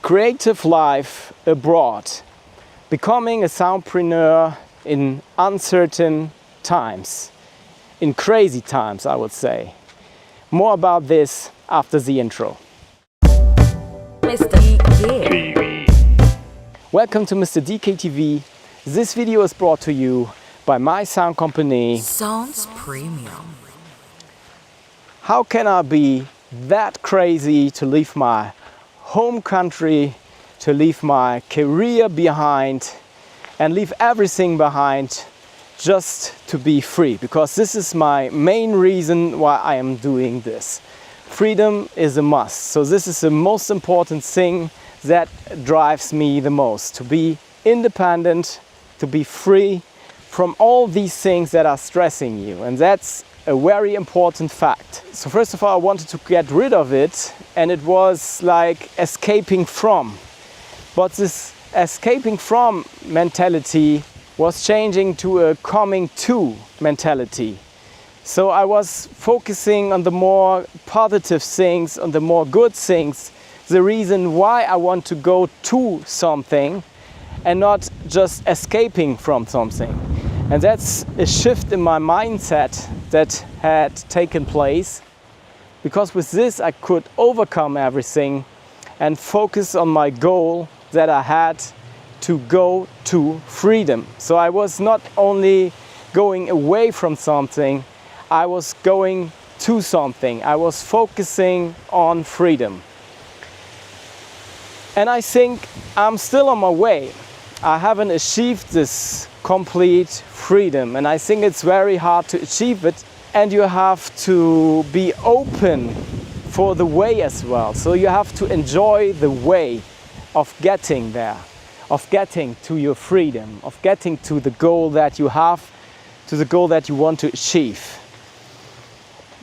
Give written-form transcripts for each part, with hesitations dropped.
Creative life abroad. Becoming a soundpreneur in uncertain times. In crazy times, I would say. More about this after the intro. Mr. DK. Welcome to Mr. DK TV. This video is brought to you by my sound company Sounds Premium. How can I be that crazy to leave my home country, to leave my career behind and leave everything behind just to be free? Because this is my main reason why I am doing this. Freedom is a must. So this is the most important thing that drives me the most. To be independent, to be free from all these things that are stressing you. And that's a very important fact. So first of all, I wanted to get rid of it, and it was like escaping from. But this escaping from mentality was changing to a coming to mentality. So I was focusing on the more positive things, on the more good things, the reason why I want to go to something and not just escaping from something. And that's a shift in my mindset that had taken place, because with this I could overcome everything and focus on my goal that I had to go to freedom. So I was not only going away from something, I was going to something. I was focusing on freedom. And I think I'm still on my way. I haven't achieved this complete freedom, and I think it's very hard to achieve it, and you have to be open for the way as well. So you have to enjoy the way of getting there, of getting to your freedom, of getting to the goal that you have, to the goal that you want to achieve.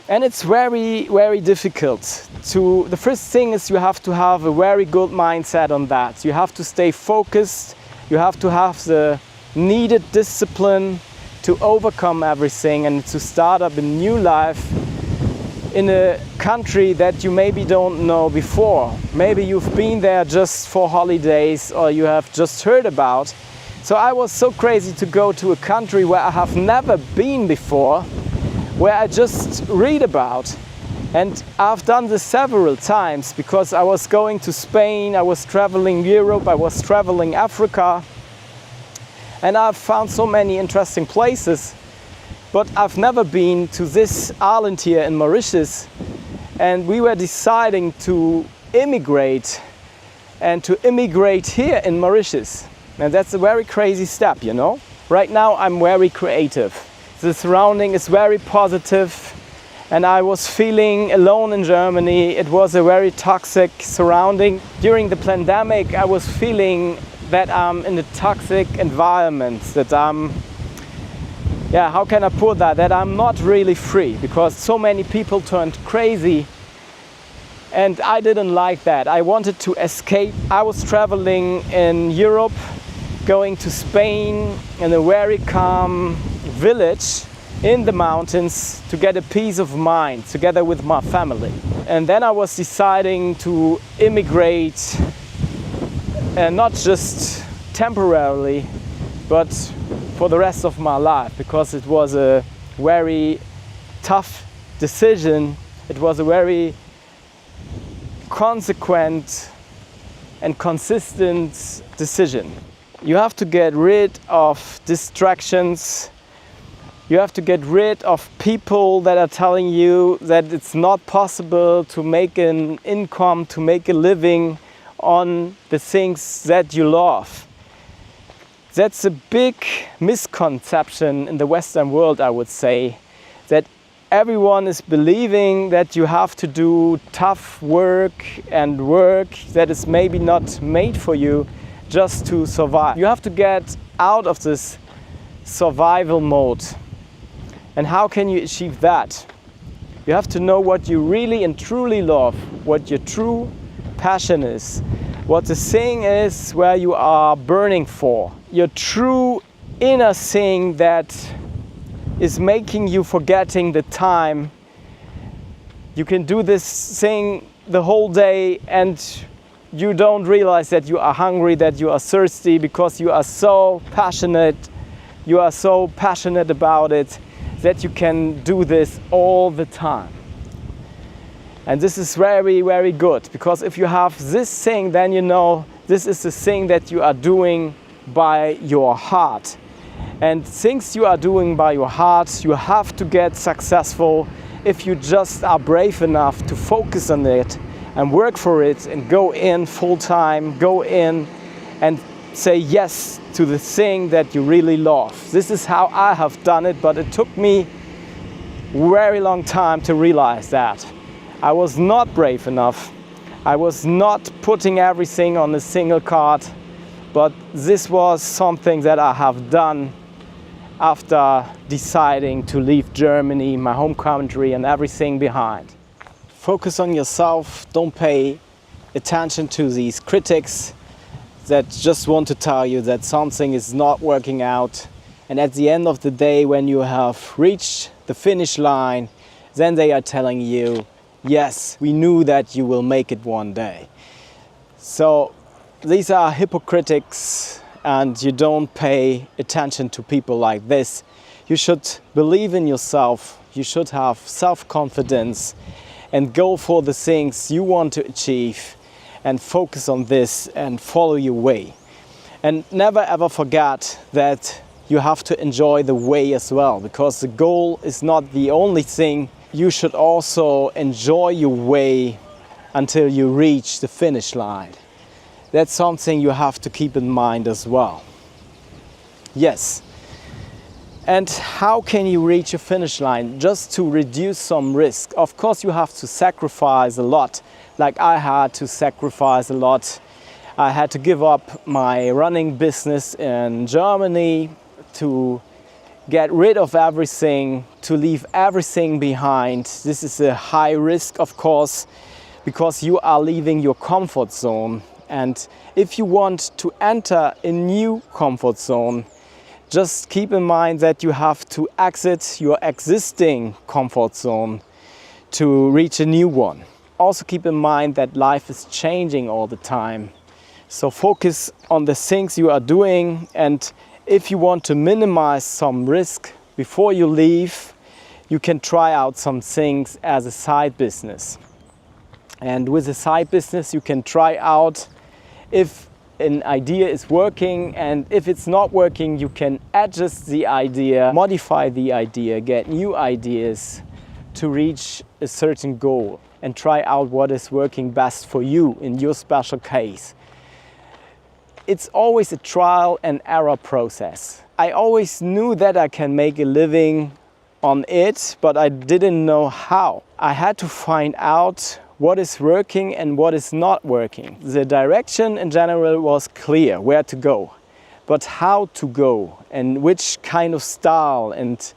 And it's very, very difficult. The first thing is you have to have a very good mindset on that. You have to stay focused. You have to have the needed discipline to overcome everything and to start up a new life in a country that you maybe don't know before. Maybe you've been there just for holidays, or you have just heard about. So I was so crazy to go to a country where I have never been before, where I just read about. And I've done this several times, because I was going to Spain, I was traveling Europe, I was traveling Africa, and I've found so many interesting places. But I've never been to this island here in Mauritius, and we were deciding to immigrate here in Mauritius. And that's a very crazy step, you know. Right now I'm very creative. The surrounding is very positive, and I was feeling alone in Germany. It was a very toxic surrounding. During the pandemic, I was feeling that I'm in a toxic environment, that I'm, how can I put that? That I'm not really free, because so many people turned crazy, and I didn't like that. I wanted to escape. I was traveling in Europe, going to Spain in a very calm village in the mountains to get a peace of mind together with my family. And then I was deciding to immigrate, and not just temporarily, but for the rest of my life, because it was a very tough decision. It was a very consequent and consistent decision. You have to get rid of distractions. You have to get rid of people that are telling you that it's not possible to make an income, to make a living on the things that you love. That's a big misconception in the Western world, I would say, that everyone is believing that you have to do tough work and work that is maybe not made for you just to survive. You have to get out of this survival mode. And how can you achieve that? You have to know what you really and truly love, what your true passion is, what the thing is where you are burning for, your true inner thing that is making you forgetting the time. You can do this thing the whole day and you don't realize that you are hungry, that you are thirsty, because you are so passionate. You are so passionate about it that you can do this all the time. And this is very, very good, because if you have this thing, then you know this is the thing that you are doing by your heart. And things you are doing by your heart, you have to get successful if you just are brave enough to focus on it and work for it and go in full time, go in and say yes to the thing that you really love. This is how I have done it, but it took me a very long time to realize that. I was not brave enough. I was not putting everything on a single card, but this was something that I have done after deciding to leave Germany, my home country, and everything behind. Focus on yourself. Don't pay attention to these critics that just want to tell you that something is not working out. And at the end of the day, when you have reached the finish line, then they are telling you, yes, we knew that you will make it one day. So these are hypocritics, and you don't pay attention to people like this. You should believe in yourself. You should have self-confidence and go for the things you want to achieve and focus on this and follow your way. And never ever forget that you have to enjoy the way as well, because the goal is not the only thing. You should also enjoy your way until you reach the finish line. That's something you have to keep in mind as well. Yes. And how can you reach a finish line? Just to reduce some risk. Of course, you have to sacrifice a lot. Like I had to sacrifice a lot. I had to give up my running business in Germany to get rid of everything, to leave everything behind. This is a high risk, of course, because you are leaving your comfort zone. And if you want to enter a new comfort zone, just keep in mind that you have to exit your existing comfort zone to reach a new one. Also keep in mind that life is changing all the time. So focus on the things you are doing, and if you want to minimize some risk before you leave, you can try out some things as a side business. And with a side business you can try out if an idea is working, and if it's not working, you can adjust the idea, modify the idea, get new ideas to reach a certain goal and try out what is working best for you in your special case. It's always a trial and error process. I always knew that I can make a living on it, but I didn't know how. I had to find out what is working and what is not working. The direction in general was clear, where to go, but how to go and which kind of style and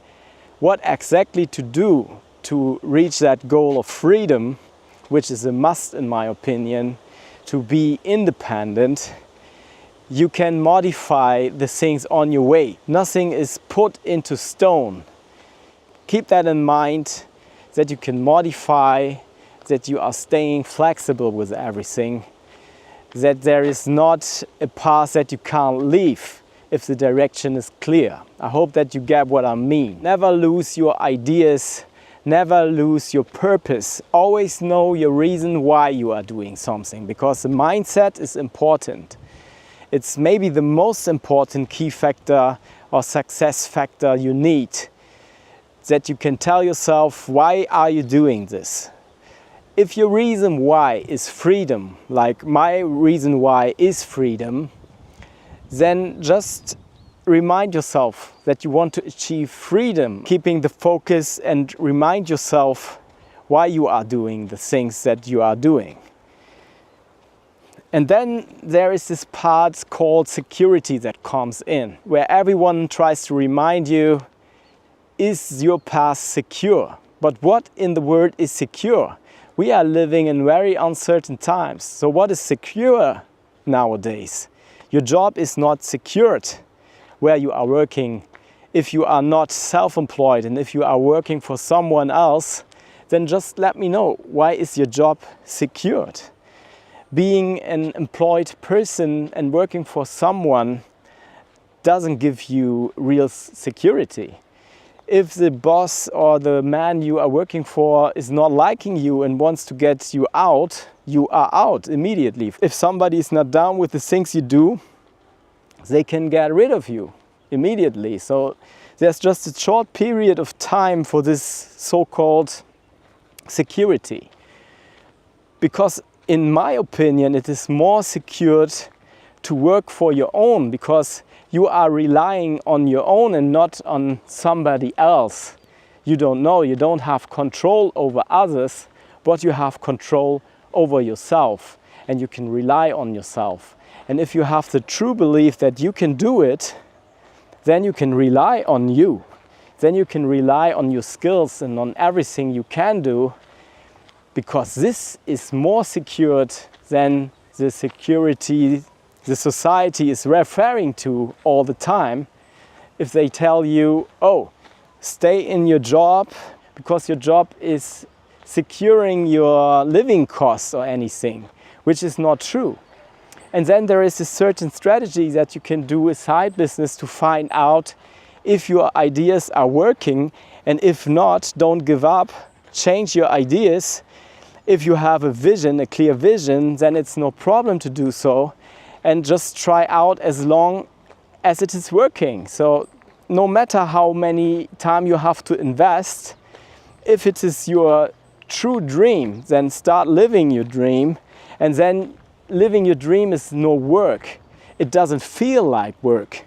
what exactly to do to reach that goal of freedom, which is a must in my opinion, to be independent. You can modify the things on your way. Nothing is put into stone. Keep that in mind, that you can modify, that you are staying flexible with everything, that there is not a path that you can't leave if the direction is clear. I hope that you get what I mean. Never lose your ideas, never lose your purpose. Always know your reason why you are doing something, because the mindset is important. It's maybe the most important key factor or success factor you need, that you can tell yourself, why are you doing this? If your reason why is freedom, like my reason why is freedom, then just remind yourself that you want to achieve freedom, keeping the focus, and remind yourself why you are doing the things that you are doing. And then there is this part called security that comes in, where everyone tries to remind you, is your path secure? But what in the world is secure? We are living in very uncertain times. So what is secure nowadays? Your job is not secured where you are working. If you are not self-employed and if you are working for someone else, then just let me know, why is your job secured? being an employed person and working for someone doesn't give you real security. If the boss or the man you are working for is not liking you and wants to get you are out immediately. If somebody is not down with the things you do, they can get rid of you immediately. So there's just a short period of time for this so-called security. Because in my opinion, it is more secured to work for your own, because you are relying on your own and not on somebody else. You don't know, you don't have control over others, but you have control over yourself, and you can rely on yourself. And if you have the true belief that you can do it, then you can rely on you. Then you can rely on your skills and on everything you can do, because this is more secured than the security the society is referring to all the time. If they tell you, oh, stay in your job because your job is securing your living costs or anything, which is not true. And then there is a certain strategy that you can do, a side business, to find out if your ideas are working, and if not, don't give up, change your ideas. If you have a vision, a clear vision, then it's no problem to do so, and just try out as long as it is working. So no matter how many time you have to invest, if it is your true dream, then start living your dream. And then living your dream is no work. It doesn't feel like work,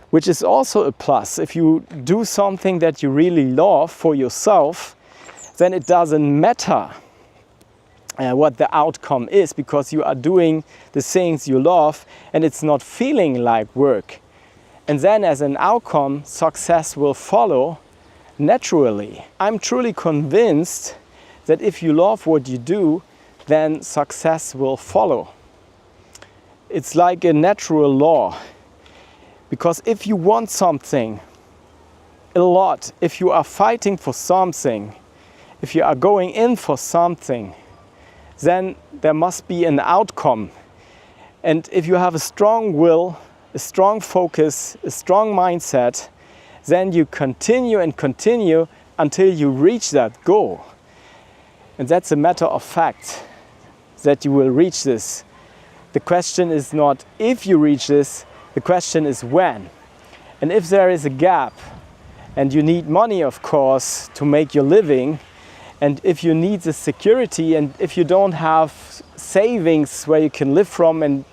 which is also a plus. If you do something that you really love for yourself, then it doesn't matter what the outcome is, because you are doing the things you love and it's not feeling like work. And then as an outcome, success will follow naturally. I'm truly convinced that if you love what you do, then success will follow. It's like a natural law. Because if you want something a lot, if you are fighting for something, if you are going in for something, then there must be an outcome. And if you have a strong will, a strong focus, a strong mindset, then you continue and continue until you reach that goal. And that's a matter of fact that you will reach this. The question is not if you reach this, the question is when. And if there is a gap, and you need money, of course, to make your living, and if you need the security, and if you don't have savings where you can live from and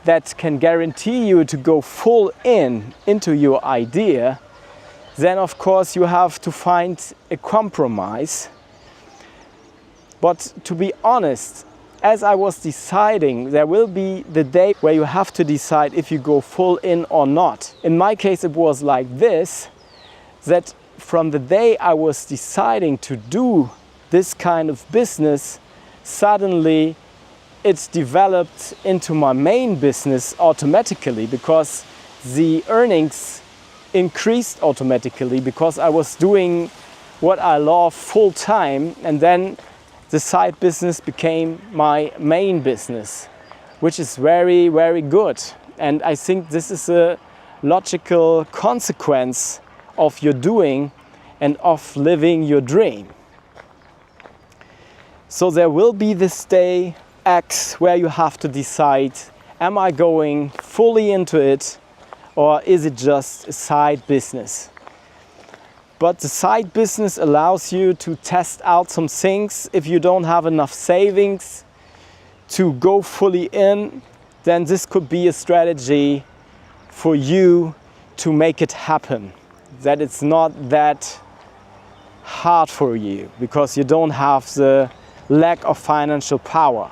that can guarantee you to go full into your idea, then of course you have to find a compromise. But to be honest, as I was deciding, there will be the day where you have to decide if you go full in or not. In my case, it was like this, that from the day I was deciding to do this kind of business, suddenly it's developed into my main business automatically, because the earnings increased automatically because I was doing what I love full time, and then the side business became my main business, which is very, very good. And I think this is a logical consequence of your doing and of living your dream. So there will be this day X where you have to decide, am I going fully into it, or is it just a side business? But the side business allows you to test out some things. If you don't have enough savings to go fully in, then this could be a strategy for you to make it happen. That it's not that hard for you because you don't have the lack of financial power.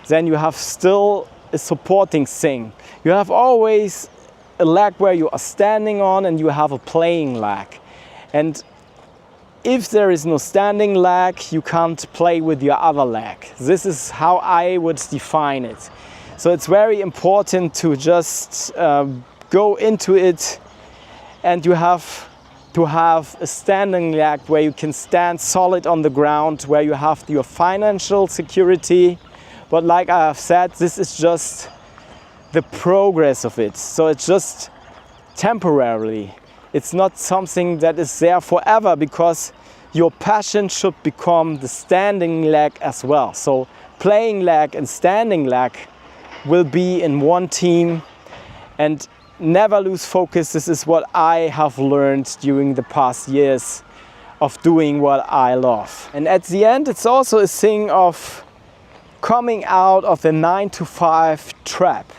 Then you have still a supporting thing. You have always a leg where you are standing on, and you have a playing leg. And if there is no standing leg, you can't play with your other leg. This is how I would define it. So it's very important to just go into it, and you have to have a standing leg where you can stand solid on the ground, where you have your financial security, But like I have said, this is just the progress of it. So it's just temporarily. It's not something that is there forever, because your passion should become the standing leg as well. So playing leg and standing leg will be in one team, and never lose focus. This is what I have learned during the past years of doing what I love. And at the end, it's also a thing of coming out of the 9-to-5 trap.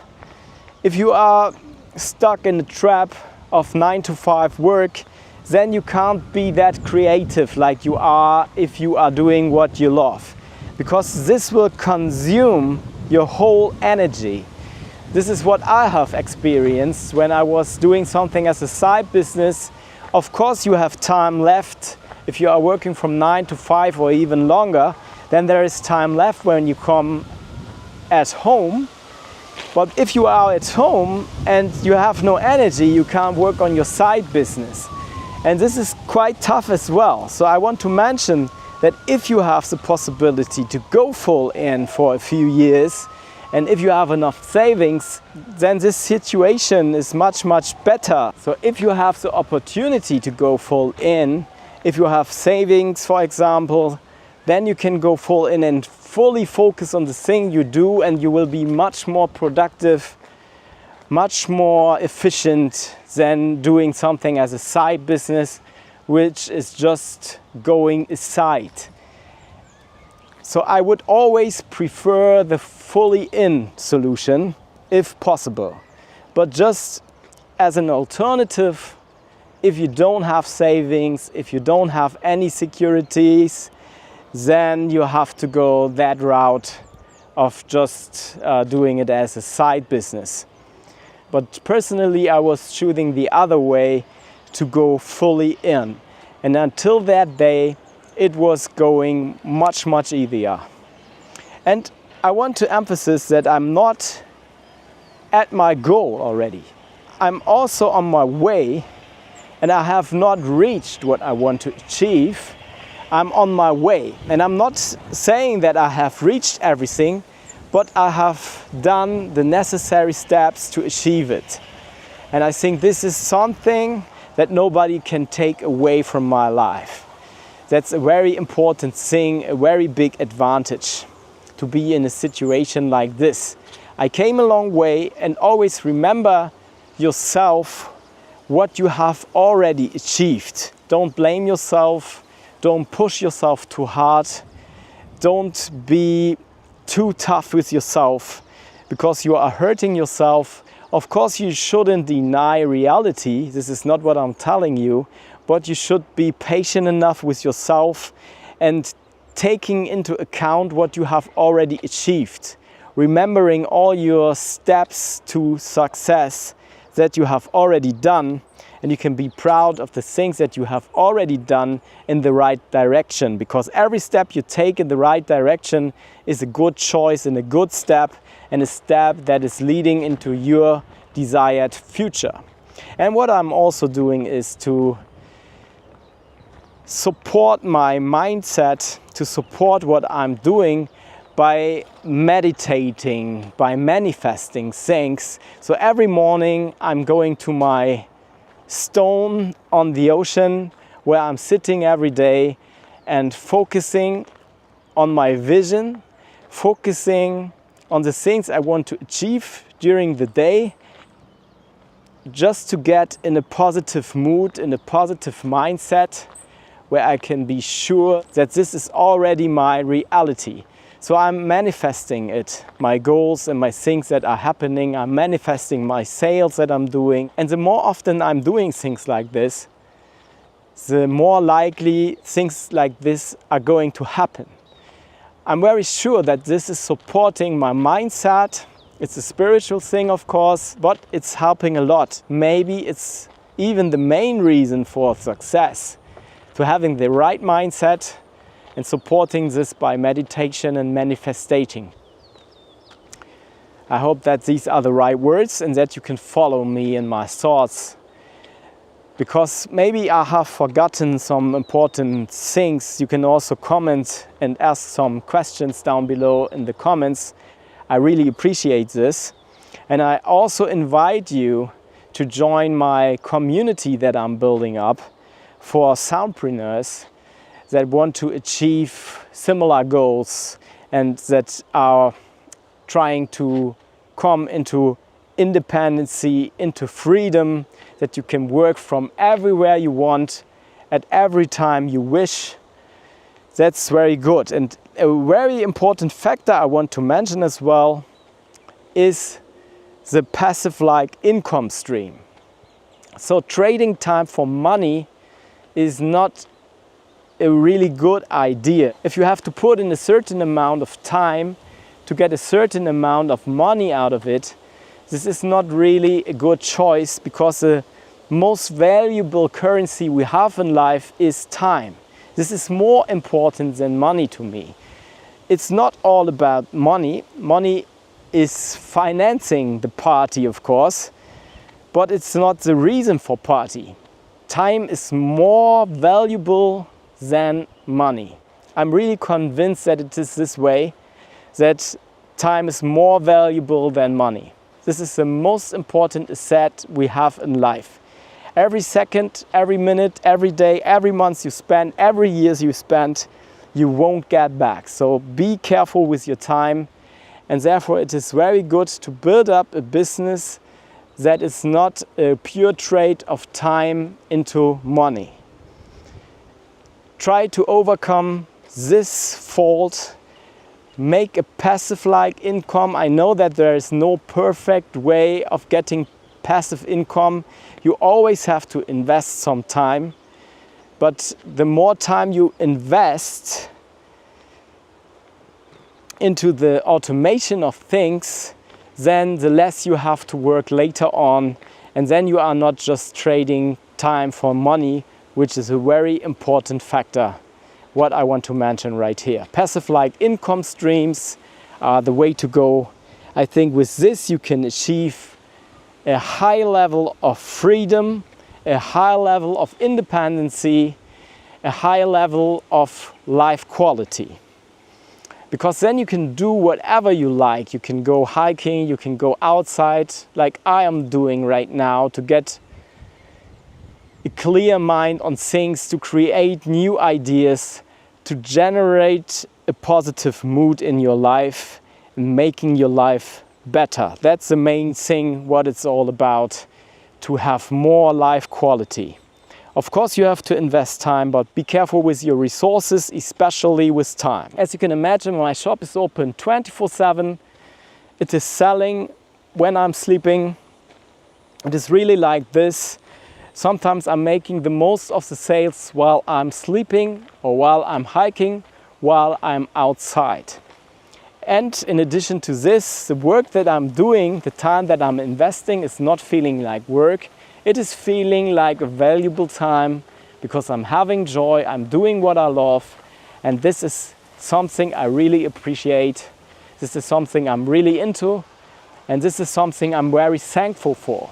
If you are stuck in the trap of 9-to-5 work, then you can't be that creative like you are if you are doing what you love, because this will consume your whole energy. This is what I have experienced when I was doing something as a side business. Of course, you have time left. If you are working from 9-to-5 or even longer, then there is time left when you come at home. But if you are at home and you have no energy, you can't work on your side business. And this is quite tough as well. So I want to mention that if you have the possibility to go full in for a few years, and if you have enough savings, then this situation is much, much better. So if you have the opportunity to go full in, if you have savings, for example, then you can go full in and fully focus on the thing you do, and you will be much more productive, much more efficient than doing something as a side business, which is just going aside. So I would always prefer the fully in solution if possible. But just as an alternative, if you don't have savings, if you don't have any securities, then you have to go that route of just doing it as a side business. But personally, I was choosing the other way, to go fully in. And until that day, it was going much, much easier. And I want to emphasize that I'm not at my goal already. I'm also on my way, and I have not reached what I want to achieve. I'm on my way, and I'm not saying that I have reached everything, but I have done the necessary steps to achieve it. And I think this is something that nobody can take away from my life. That's a very important thing, a very big advantage to be in a situation like this. I came a long way, and always remember yourself, what you have already achieved. Don't blame yourself, don't push yourself too hard, don't be too tough with yourself, because you are hurting yourself. Of course, you shouldn't deny reality. This is not what I'm telling you, but you should be patient enough with yourself and taking into account what you have already achieved, remembering all your steps to success that you have already done, and you can be proud of the things that you have already done in the right direction, because every step you take in the right direction is a good choice and a good step, and a step that is leading into your desired future. And what I'm also doing is to support my mindset, to support what I'm doing by meditating, by manifesting things. So every morning I'm going to my stone on the ocean, where I'm sitting every day and focusing on my vision, focusing on the things I want to achieve during the day, just to get in a positive mood, in a positive mindset, where I can be sure that this is already my reality. So I'm manifesting it, my goals and my things that are happening. I'm manifesting my sales that I'm doing. And the more often I'm doing things like this, the more likely things like this are going to happen. I'm very sure that this is supporting my mindset. It's a spiritual thing, of course, but it's helping a lot. Maybe it's even the main reason for success, to having the right mindset and supporting this by meditation and manifesting. I hope that these are the right words and that you can follow me in my thoughts because maybe I have forgotten some important things. You can also comment and ask some questions down below in the comments. I really appreciate this. And I also invite you to join my community that I'm building up for soundpreneurs that want to achieve similar goals and that are trying to come into independency, into freedom, that you can work from everywhere you want, at every time you wish. That's very good. And a very important factor I want to mention as well is the passive-like income stream. So trading time for money is not a really good idea. If you have to put in a certain amount of time to get a certain amount of money out of it, this is not really a good choice, because the most valuable currency we have in life is time. This is more important than money to me. It's not all about money. Money is financing the party, of course, but it's not the reason for party. Time is more valuable than money. I'm really convinced that it is this way, that time is more valuable than money. This is the most important asset we have in life. Every second, every minute, every day, every month you spend, every year you spend, you won't get back. So be careful with your time, and therefore it is very good to build up a business that is not a pure trade of time into money. Try to overcome this fault. Make a passive-like income. I know that there is no perfect way of getting passive income. You always have to invest some time, but the more time you invest into the automation of things, then the less you have to work later on, and then you are not just trading time for money, which is a very important factor what I want to mention right here. Passive-like income streams are the way to go. I think with this you can achieve a high level of freedom, a high level of independency, a high level of life quality. Because then you can do whatever you like. You can go hiking, you can go outside, like I am doing right now, to get a clear mind on things, to create new ideas, to generate a positive mood in your life and making your life better. That's the main thing, what it's all about, to have more life quality. Of course you have to invest time, but be careful with your resources, especially with time. As you can imagine, my shop is open 24/7. It is selling when I'm sleeping. It is really like this. Sometimes I'm making the most of the sales while I'm sleeping, or while I'm hiking, while I'm outside. And in addition to this, the work that I'm doing, the time that I'm investing, is not feeling like work. It is feeling like a valuable time, because I'm having joy, I'm doing what I love, and this is something I really appreciate. This is something I'm really into, and this is something I'm very thankful for.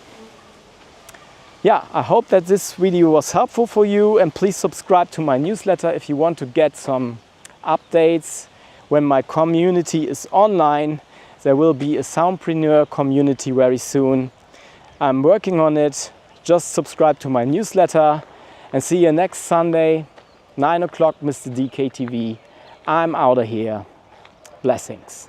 Yeah, I hope that this video was helpful for you, and please subscribe to my newsletter if you want to get some updates. When my community is online, there will be a Soundpreneur community very soon. I'm working on it. Just subscribe to my newsletter, and see you next Sunday, 9 o'clock, Mr. DK TV. I'm out of here. Blessings.